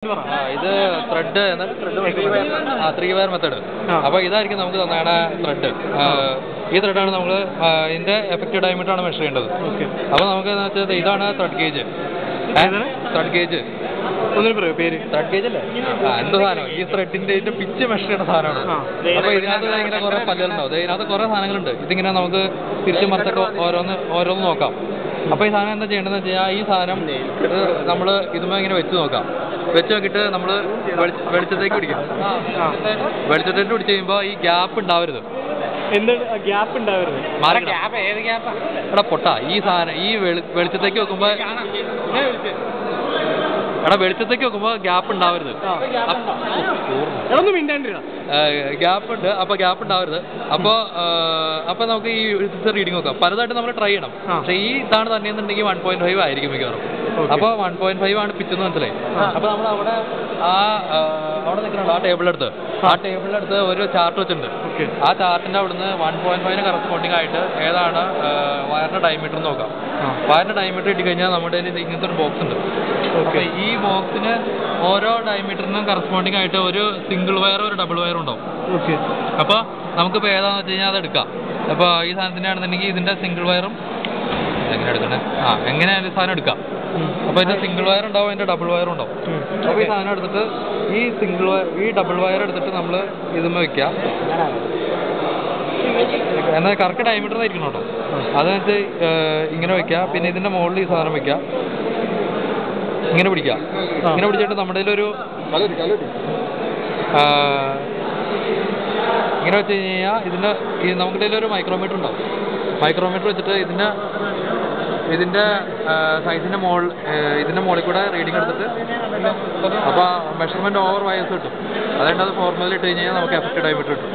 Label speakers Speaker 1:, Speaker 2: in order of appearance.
Speaker 1: ഇത് thread three wire method. അപ്പോൾ ഇതായിരിക്കും നമുക്ക് തന്നെയാണ് ത്രെഡ്. ഈ ത്രെഡാണ് നമ്മൾ ഇതിന്റെ എഫക്റ്റീവ് ഡയമീറ്ററാണ് മെഷർ ചെയ്യേണ്ടത്. അപ്പോൾ നമുക്ക് എന്ന് വെച്ചാൽ ഇതാണ് ത്രെഡ് ഗേജ്. ത്രെഡ് ഗേജ് പേര് ത്രെഡ് ഗേജ് അല്ലേ? എന്ത് സാധനം ഈ ത്രെഡിന്റെ പിച്ച് മെഷർ ചെയ്യുന്ന സാധനമാണ്. അപ്പോൾ ഇതിനകത്ത് ഇങ്ങനെ കുറെ പല്ലുകളുണ്ടാവും. ഇതിനകത്ത് കുറെ സാധനങ്ങളുണ്ട്. ഇതിങ്ങനെ നമുക്ക് തിരിച്ചു മറിച്ചൊക്കെ ഓരോന്ന് നോക്കാം. അപ്പോൾ ഈ സാധനം എന്താ ചെയ്യേണ്ടതെന്ന് വെച്ച് കഴിഞ്ഞാൽ ഈ സാധനം നമ്മൾ ഇതുമേ ഇങ്ങനെ വെച്ച് നോക്കാം. വെച്ച് നോക്കിയിട്ട് നമ്മൾ വെളിച്ചത്തേക്ക് പിടിക്കും. വെളിച്ചത്തേക്ക് പിടിച്ച് കഴിയുമ്പോൾ ഈ ഗ്യാപ്പ് ഉണ്ടാവരുത്. എടാ പൊട്ടാ, ഈ സാധനം ഈ വെളിച്ചത്തേക്ക് വെക്കുമ്പോൾ വെളിച്ചത്തേക്ക് വെക്കുമ്പോൾ ഗ്യാപ്പ് ഉണ്ടാവരുത്. ഗ്യാപ്പ് ഉണ്ട്. അപ്പോൾ ഗ്യാപ്പ് ഉണ്ടാവരുത്. അപ്പോൾ നമുക്ക് ഈ റീഡിങ് നോക്കാം. പലതായിട്ട് നമ്മൾ ട്രൈ ചെയ്യണം. പക്ഷേ ഈ ഇതാണ് തന്നെയെന്നുണ്ടെങ്കിൽ 1.5 ആയിരിക്കും മിക്കവാറും. അപ്പോൾ 1.5 ആണ് പിച്ചെന്ന് മനസ്സിലായി. അപ്പോൾ നമ്മൾ അവിടെ നിൽക്കുന്നുണ്ട് ആ ടേബിളിനടുത്ത് ഒരു ചാർട്ട് വെച്ചിട്ടുണ്ട്. ആ ചാർട്ടിൻ്റെ അവിടുന്ന് 1.5 കറസ്പോണ്ടിങ് ആയിട്ട് ഏതാണ് വയറിൻ്റെ ഡയമീറ്റർ നോക്കാം. വയറിൻ്റെ ഡയമീറ്റർ ഇട്ടുകഴിഞ്ഞാൽ നമ്മുടെ ഇങ്ങനത്തെ ഒരു ബോക്സ് ഉണ്ട്. അപ്പോൾ ഈ ബോക്സിന് ഓരോ ഡയമീറ്ററിനും കറസ്പോണ്ടിങ് ആയിട്ട് ഒരു സിംഗിൾ വയർ ഒരു ഡബിൾ വയർ ഉണ്ടാവും. അപ്പോൾ നമുക്കിപ്പോൾ ഏതാണെന്ന് വെച്ച് കഴിഞ്ഞാൽ അത് എടുക്കാം. അപ്പോൾ ഈ സാധനത്തിൻ്റെ ആണെന്നുണ്ടെങ്കിൽ ഇതിൻ്റെ സിംഗിൾ വയറും എങ്ങനെ എടുക്കണേ എങ്ങനെ സാധനം എടുക്കാം. അപ്പോൾ ഇതിൻ്റെ സിംഗിൾ വയർ ഉണ്ടാവും, അതിൻ്റെ ഡബിൾ വയറും ഉണ്ടാവും. അപ്പോൾ ഈ സാധനം എടുത്തിട്ട് ഈ ഡബിൾ വയർ എടുത്തിട്ട് നമ്മൾ ഇതുമ്മേ വയ്ക്കുക. എന്നാൽ കറക്റ്റ് ഡയമീറ്റർ ആയിരിക്കണം കേട്ടോ. അതെന്ന് ഇങ്ങനെ വയ്ക്കുക. പിന്നെ ഇതിൻ്റെ മുകളിൽ ഈ സാധനം വയ്ക്കുക. ഇങ്ങനെ പിടിക്കുക. ഇങ്ങനെ പിടിച്ചിട്ട് നമ്മുടെ ഒരു ഇങ്ങനെ വെച്ച് കഴിഞ്ഞാൽ നമ്മുടെ ഒരു മൈക്രോമീറ്റർ ഉണ്ടാവും. മൈക്രോമീറ്റർ വെച്ചിട്ട് ഇതിൻ്റെ സൈസിൻ്റെ ഇതിൻ്റെ മുകളിൽ കൂടെ റീഡിങ് എടുത്തിട്ട് അപ്പോൾ മെഷർമെൻറ്റ് ഓവർ വയസ്സ് കിട്ടും. അതുകൊണ്ട് അത് ഫോർമുലയിൽ ഇട്ട് കഴിഞ്ഞാൽ നമുക്ക് എഫക്റ്റീവ് ഡയമീറ്റർ കിട്ടും.